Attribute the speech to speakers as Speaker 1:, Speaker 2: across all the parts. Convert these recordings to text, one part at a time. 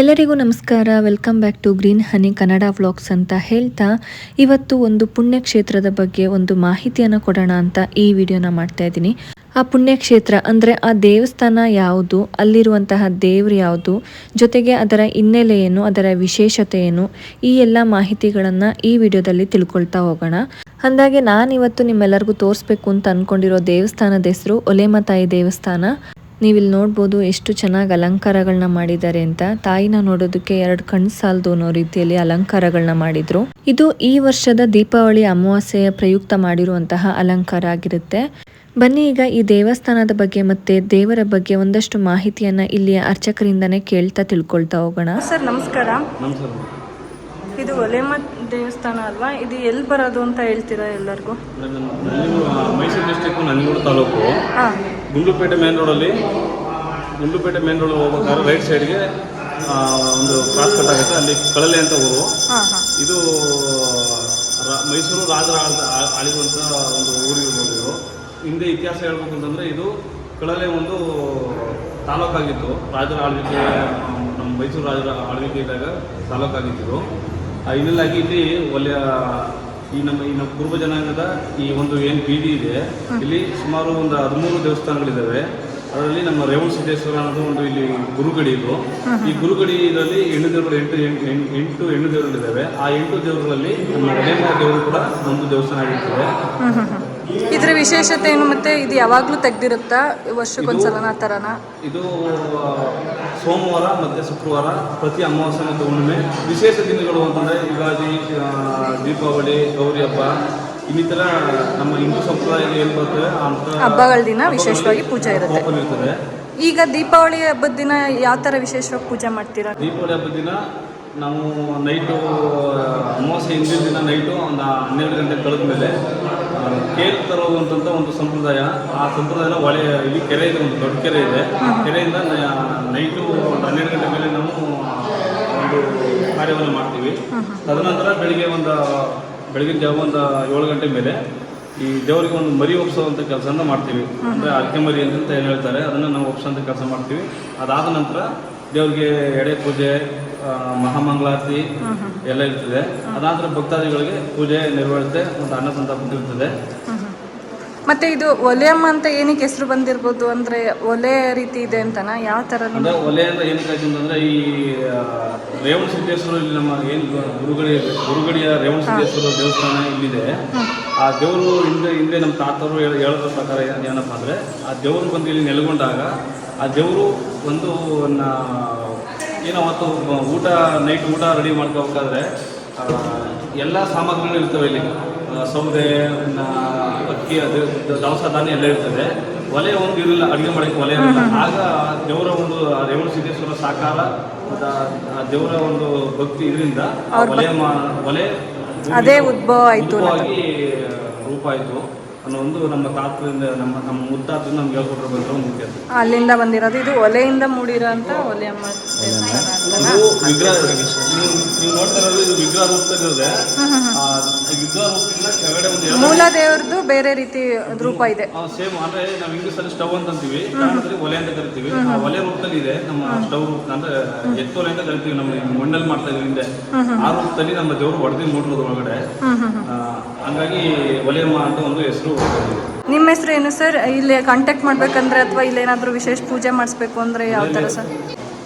Speaker 1: ಎಲ್ಲರಿಗೂ ನಮಸ್ಕಾರ. Welcome back to green honey Kannada vlogs ಅಂತ ಹೇಳ್ತಾ ಇವತ್ತು ಒಂದು ಪುಣ್ಯಕ್ಷೇತ್ರದ ಬಗ್ಗೆ ಒಂದು ಮಾಹಿತಿಯನ್ನು ಕೊಡೋಣ ಅಂತ ಈ ವಿಡಿಯೋನ ಮಾಡ್ತಾ ಇದ್ದೀನಿ. ಆ ಪುಣ್ಯಕ್ಷೇತ್ರ ಅಂದರೆ ಆ ದೇವಸ್ಥಾನ ಯಾವುದು, ಅಲ್ಲಿರುವಂತಹ ದೇವರು ಯಾವುದು, ಜೊತೆಗೆ ಅದರ ಹಿನ್ನೆಲೆ ಏನು, ಅದರ ವಿಶೇಷತೆ ಏನು, ಈ ಎಲ್ಲ ಮಾಹಿತಿಗಳನ್ನು ಈ ವಿಡಿಯೋದಲ್ಲಿ ತಿಳ್ಕೊಳ್ತಾ ಹೋಗೋಣ. ಅಂದಾಗೆ ನಾನಿವತ್ತು ನಿಮ್ಮೆಲ್ಲರಿಗೂ ತೋರಿಸ್ಬೇಕು ಅಂತ ಅಂದ್ಕೊಂಡಿರೋ ದೇವಸ್ಥಾನದ ಹೆಸರು ಒಲೆಮತಾಯಿ ದೇವಸ್ಥಾನ. ನೀವಿಲ್ಲಿ ನೋಡ್ಬೋದು ಎಷ್ಟು ಚೆನ್ನಾಗಿ ಅಲಂಕಾರಗಳನ್ನ ಮಾಡಿದ್ದಾರೆ ಅಂತ. ತಾಯಿನ ನೋಡೋದಕ್ಕೆ ಎರಡು ಕಣ್ಣು ಸಾಲದು ಅನ್ನೋ ರೀತಿಯಲ್ಲಿ ಅಲಂಕಾರಗಳನ್ನ ಮಾಡಿದ್ರು. ಇದು ಈ ವರ್ಷದ ದೀಪಾವಳಿ ಅಮಾವಾಸ್ಯೆಯ ಪ್ರಯುಕ್ತ ಮಾಡಿರುವಂತಹ ಅಲಂಕಾರ ಆಗಿರುತ್ತೆ. ಬನ್ನಿ ಈಗ ಈ ದೇವಸ್ಥಾನದ ಬಗ್ಗೆ ಮತ್ತೆ ದೇವರ ಬಗ್ಗೆ ಒಂದಷ್ಟು ಮಾಹಿತಿಯನ್ನ ಇಲ್ಲಿ ಅರ್ಚಕರಿಂದನೇ ಕೇಳ್ತಾ ತಿಳ್ಕೊಳ್ತಾ ಹೋಗೋಣ.
Speaker 2: ಸರ್ ನಮಸ್ಕಾರ. ಇದು ಒಲೆಮತ್ ದೇವಸ್ಥಾನ ಅಲ್ವಾ? ಇದು ಎಲ್ಲಿ ಬರೋದು ಅಂತ ಹೇಳ್ತೀರಾ ಎಲ್ಲರಿಗೂ?
Speaker 3: ಮೈಸೂರು ಡಿಸ್ಟ್ರಿಕ್ಟ್ ನಂಜನಗೂಡು ತಾಲೂಕು, ಗುಂಡ್ಲುಪೇಟೆ ಮೇನ್ ರೋಡಲ್ಲಿ, ಗುಂಡ್ಲುಪೇಟೆ ಮೇನ್ ರೋಡ್ ಹೋಗ್ಬೇಕಾದ್ರೆ ರೈಟ್ ಸೈಡ್ಗೆ ಒಂದು ಕ್ರಾಸ್ ಕಟ್ ಆಗುತ್ತೆ, ಅಲ್ಲಿ ಕಳಲೆ ಅಂತ ಊರು. ಇದು ಮೈಸೂರು ರಾಜರ ಆಳಿರುವಂಥ ಒಂದು ಊರಿರ್ಬೋದು. ಹಿಂದೆ ಇತಿಹಾಸ ಹೇಳ್ಬೇಕು ಅಂತಂದರೆ ಇದು ಕಳಲೆ ಒಂದು ತಾಲೂಕಾಗಿತ್ತು. ರಾಜರ ಆಳ್ವಿಕೆ, ನಮ್ಮ ಮೈಸೂರು ರಾಜರ ಆಳ್ವಿಕೆ ಇದ್ದಾಗ ತಾಲೂಕಾಗಿತ್ತು. ಇನ್ನೆಲ್ಲಾಗಿ ಇಲ್ಲಿ ನಮ್ಮ ಪೂರ್ವ ಜನಾಂಗದ ಈ ಒಂದು ಏನು ಬೀದಿ ಇದೆ, ಇಲ್ಲಿ ಸುಮಾರು ಒಂದು 13 ದೇವಸ್ಥಾನಗಳಿದ್ದಾವೆ. ಅದರಲ್ಲಿ ನಮ್ಮ ರೇವಣ ಸಿದ್ದೇಶ್ವರ ಅನ್ನೋದು ಒಂದು ಇಲ್ಲಿ ಗುರುಗಡಿ ಇದು. ಈ ಗುರುಗಡಿ ಇದರಲ್ಲಿ ಹೆಣ್ಣು ದೇವರುಗಳು ಎಂಟು ಹೆಣ್ಣು ದೇವರುಗಳಿದ್ದಾವೆ. ಆ 8 ದೇವರುಗಳಲ್ಲಿ ನಮ್ಮ ಒಲೆಮ ದೇವರು ಕೂಡ ಒಂದು ದೇವಸ್ಥಾನ ಆಗಿರ್ತದೆ.
Speaker 2: ಇದರ ವಿಶೇಷತೆ ಏನು, ಮತ್ತೆ ಇದು ಯಾವಾಗಲೂ ತೆಗ್ದಿರುತ್ತಾ, ವರ್ಷಕ್ಕೊಂದ್ಸಲನ ಆ ಥರನ? ಇದು
Speaker 3: ಸೋಮವಾರ ಮತ್ತು ಶುಕ್ರವಾರ, ಪ್ರತಿ ಅಮಾವಾಸ್ಯೆ ಮತ್ತು ಹುಣ್ಣಿಮೆ. ವಿಶೇಷ ದಿನಗಳು ಅಂತಂದರೆ ಯುಗಾದಿ, ದೀಪಾವಳಿ, ಗೌರಿ ಹಬ್ಬ, ಇನ್ನಿತರ ನಮ್ಮ ಹಿಂದೂ ಸಂಪ್ರದಾಯದಲ್ಲಿ ಏನು ಬರ್ತವೆ ಅಂತ
Speaker 2: ಹಬ್ಬಗಳ ದಿನ ವಿಶೇಷವಾಗಿ ಪೂಜೆ ಇರುತ್ತೆ. ಈಗ ದೀಪಾವಳಿ ಹಬ್ಬದ ದಿನ ಯಾವ ಥರ ವಿಶೇಷವಾಗಿ ಪೂಜೆ ಮಾಡ್ತೀರಾ?
Speaker 3: ದೀಪಾವಳಿ ಹಬ್ಬದ ದಿನ ನಾವು ನೈಟು, ಅಮಾವಾಸ್ಯೆ ಹಿಂದಿನ ದಿನ ನೈಟು ಒಂದು 12 ಗಂಟೆ ಕಳೆದ ಮೇಲೆ ಕೇಕ್ ತರುವಂಥ ಒಂದು ಸಂಪ್ರದಾಯ. ಆ ಸಂಪ್ರದಾಯನ ಇಲ್ಲಿ ಕೆರೆ ಇದೆ, ಒಂದು ದೊಡ್ಡ ಕೆರೆ ಇದೆ. ಕೆರೆಯಿಂದ ನೈಟು ಒಂದು 12 ಗಂಟೆ ಮೇಲೆ ನಾವು ಒಂದು ಕಾರ್ಯವನ್ನು ಮಾಡ್ತೀವಿ. ತದನಂತರ ಬೆಳಗಿನ ಜಾವ ಒಂದು 7 ಗಂಟೆ ಮೇಲೆ ಈ ದೇವರಿಗೆ ಒಂದು ಮರಿ ಒಪ್ಸೋವಂಥ ಕೆಲಸನ ಮಾಡ್ತೀವಿ. ಅಂದರೆ ಅರ್ಕೆ ಮರಿ ಅಂತ ಏನು ಹೇಳ್ತಾರೆ, ಅದನ್ನು ನಾವು ಒಪ್ಸೋಂಥ ಕೆಲಸ ಮಾಡ್ತೀವಿ. ಅದಾದ ನಂತರ ದೇವರಿಗೆ ಎಡೆ ಪೂಜೆ, ಮಹಾಮಂಗಳಾರತಿ ಎಲ್ಲ ಇರ್ತದೆ. ಅದಾದ್ರೆ ಭಕ್ತಾದಿಗಳಿಗೆ ಪೂಜೆ ನೆರವೇರುತ್ತೆ, ಮತ್ತು ಅನ್ನ ಸಂತರ್ಪಣೆ ಇರ್ತದೆ.
Speaker 2: ಮತ್ತೆ ಇದು ಒಲೆಯಮ್ಮ ಅಂತ ಏನಕ್ಕೆ ಹೆಸರು ಬಂದಿರ್ಬೋದು? ಅಂದ್ರೆ ಒಲೆ ರೀತಿ ಇದೆ ಅಂತನಾ? ಯಾವ ತರ?
Speaker 3: ಅಂದ್ರೆ ಒಲೆ ಅಂತ ಏನಕ್ಕೆ ಆಯ್ತು ಅಂತಂದ್ರೆ, ಈ ರೇವಣ ಸಿದ್ದೇಶ್ವರ ಇಲ್ಲಿ ನಮ್ಮ ಏನು ಗುರುಗಡಿಯ ರೇವಣ ಸಿದ್ದೇಶ್ವರ ದೇವಸ್ಥಾನ ಇಲ್ಲಿದೆ. ಆ ದೇವರು ಹಿಂದೆ ನಮ್ಮ ತಾತರು ಹೇಳೋದ್ರ ಪ್ರಕಾರ ಏನಪ್ಪ ಅಂದ್ರೆ, ಆ ದೇವರು ಬಂದು ಇಲ್ಲಿ ನೆಲೆಗೊಂಡಾಗ ಆ ದೇವರು ಒಂದು ಏನೋ ಅವತ್ತು ನೈಟ್ ಊಟ ರೆಡಿ ಮಾಡ್ಕೋಬೇಕಾದ್ರೆ ಎಲ್ಲ ಸಾಮಗ್ರಿಗಳು ಇರ್ತವೆ ಇಲ್ಲಿ. ಸೌದೆ, ಅಕ್ಕಿ, ಅದು ದವಸ ಧಾನ್ಯ ಎಲ್ಲ ಇರ್ತದೆ. ಒಲೆ ಒಂದು ಇರಲಿಲ್ಲ, ಅಡುಗೆ ಮಾಡೋಕ್ಕೆ ಒಲೆ ಇರಲಿಲ್ಲ. ಆಗ ದೇವರ ಒಂದು ರೇವಣ ಸಿದ್ದೇಶ್ವರ ಸಾಕಾರ ಮತ್ತು ಆ ದೇವರ ಒಂದು ಭಕ್ತಿ ಇದರಿಂದ ಒಲೆ
Speaker 2: ಅದೇ ಉದ್ಭವ ಆಯಿತು,
Speaker 3: ರೂಪ ಆಯಿತು ಅನ್ನೋ ಒಂದು ನಮ್ಮ ತಾತರಿಂದ, ನಮ್ಮ ಮುತ್ತಾತರಿಂದ ನಮ್ಗೆ ಹೇಳ್ಕೊಟ್ರು ಬಂದಿರೋ ಒಂದು ಮುಖ್ಯ.
Speaker 2: ಅಲ್ಲಿಂದ ಬಂದಿರೋದು. ಇದು ಒಲೆಯಿಂದ ಮೂಡಿರೋ ಅಂತ ಒಲೆಯಮ್ಮ
Speaker 3: ವಿಗ್ರಹ. ನೀವು ನೋಡ್ತಾ ಇರೋದು ಇದು ವಿಗ್ರಹ ರೂಪದಲ್ಲಿದೆ. ವಿಗ್ರಹ ರೂಪದಿಂದ ಕೆಳಗಡೆ ಒಂದು
Speaker 2: ಮೂಲ ದೇವರದ್ದು ಬೇರೆ ರೀತಿ ರೂಪ ಇದೆ.
Speaker 3: ಸೇಮ್ ಅಂದ್ರೆ ನಾವು ಇಂಗ್ಲೀಷಲ್ಲಿ ಸ್ಟವ್ ಅಂತ ಅಂತೀವಿ, ಕನ್ನಡದಲ್ಲಿ ಒಲೆ ಅಂತ ಕರಿತೀವಿ. ಆ ಒಲೆ ರೂಪದಲ್ಲಿ ಇದೆ ನಮ್ಮ ಸ್ಟವ್ ರೂಪ, ಅಂದ್ರೆ ಎತ್ತೊಲೆ ಅಂತ ಕರಿತೀವಿ. ನಮ್ಮ ಮಣ್ಣಲ್ಲಿ ಮಾಡ್ತಾ ಇದ್ವಿ ಹಿಂದೆ. ಆ ರೂಪದಲ್ಲಿ ನಮ್ಮ ದೇವರು ಹೊಡೆದಿ ಮೂಡಿರೋದು ಒಳಗಡೆ. ಹಂಗಾಗಿ ಒಲೆಯಮ್ಮ ಅಂತ ಒಂದು ಹೆಸರು.
Speaker 2: ನಿಮ್ಮ ಹೆಸರು ಏನು ಸರ್? ಇಲ್ಲಿ ಕಾಂಟ್ಯಾಕ್ಟ್ ಮಾಡ್ಬೇಕಂದ್ರೆ ಅಥವಾ ಇಲ್ಲೇನಾದ್ರೂ ವಿಶೇಷ ಪೂಜೆ ಮಾಡಿಸ್ಬೇಕು ಅಂದ್ರೆ ಯಾವ ಥರ ಸರ್?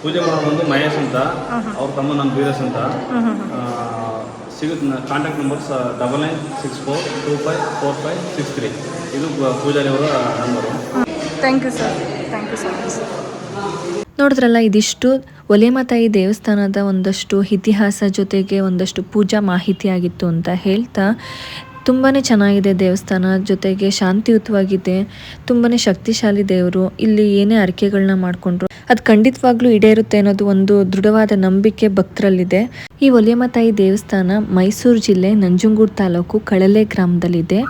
Speaker 3: ಪೂಜೆ ಮಾಡೋ ಒಂದು ಮಹೇಶ್ ಅಂತ, ಅವ್ರ ತಮ್ಮ ನಮ್ಮ ವೀರೇಶ್ ಅಂತ. ಸಿಗುತ್ತೆ ಕಾಂಟ್ಯಾಕ್ಟ್ ನಂಬರ್ಸ್ 9964254563. ಇದು ಪೂಜಾರಿಯವರ number.
Speaker 2: Thank you sir. Thank you so much.
Speaker 1: ನೋಡಿದ್ರಲ್ಲ, ಇದಿಷ್ಟು ಒಲೆಮತಾಯಿ ದೇವಸ್ಥಾನದ ಒಂದಷ್ಟು ಇತಿಹಾಸ ಜೊತೆಗೆ ಒಂದಷ್ಟು ಪೂಜಾ ಮಾಹಿತಿ ಆಗಿತ್ತು ಅಂತ ಹೇಳ್ತಾ, ತುಂಬಾ ಚೆನ್ನಾಗಿದೆ ದೇವಸ್ಥಾನ, ಜೊತೆಗೆ ಶಾಂತಿಯುತವಾಗಿದೆ, ತುಂಬಾ ಶಕ್ತಿಶಾಲಿ ದೇವರು. ಇಲ್ಲಿ ಏನೇ ಅರಿಕೆಗಳನ್ನ ಮಾಡಿಕೊಂಡ್ರು ಅದು ಖಂಡಿತವಾಗ್ಲೂ ಈಡೇರುತ್ತೆ ಅನ್ನೋದು ಒಂದು ದೃಢವಾದ ನಂಬಿಕೆ ಭಕ್ತರಲ್ಲಿದೆ. ಈ ಒಲೆಮತಾಯಿ ದೇವಸ್ಥಾನ ಮೈಸೂರು ಜಿಲ್ಲೆ ನಂಜನಗೂಡು ತಾಲೂಕು ಕಳಲೆ ಗ್ರಾಮದಲ್ಲಿದೆ.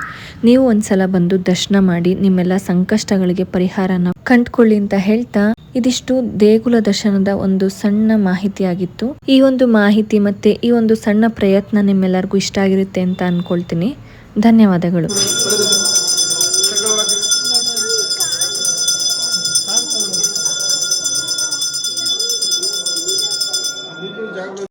Speaker 1: ನೀವು ಒಂದ್ಸಲ ಬಂದು ದರ್ಶನ ಮಾಡಿ ನಿಮ್ಮೆಲ್ಲ ಸಂಕಷ್ಟಗಳಿಗೆ ಪರಿಹಾರನ ಕಂಡುಕೊಳ್ಳಿ ಅಂತ ಹೇಳ್ತಾ, ಇದಿಷ್ಟು ದೇಗುಲ ದರ್ಶನದ ಒಂದು ಸಣ್ಣ ಮಾಹಿತಿಯಾಗಿತ್ತು. ಈ ಒಂದು ಮಾಹಿತಿ ಮತ್ತೆ ಈ ಒಂದು ಸಣ್ಣ ಪ್ರಯತ್ನ ನಿಮ್ಮೆಲ್ಲರಿಗೂ ಇಷ್ಟ ಆಗಿರುತ್ತೆ ಅಂತ ಅನ್ಕೊಳ್ತೀನಿ. ಧನ್ಯವಾದಗಳು.
Speaker 4: ಜಾಗಗಳು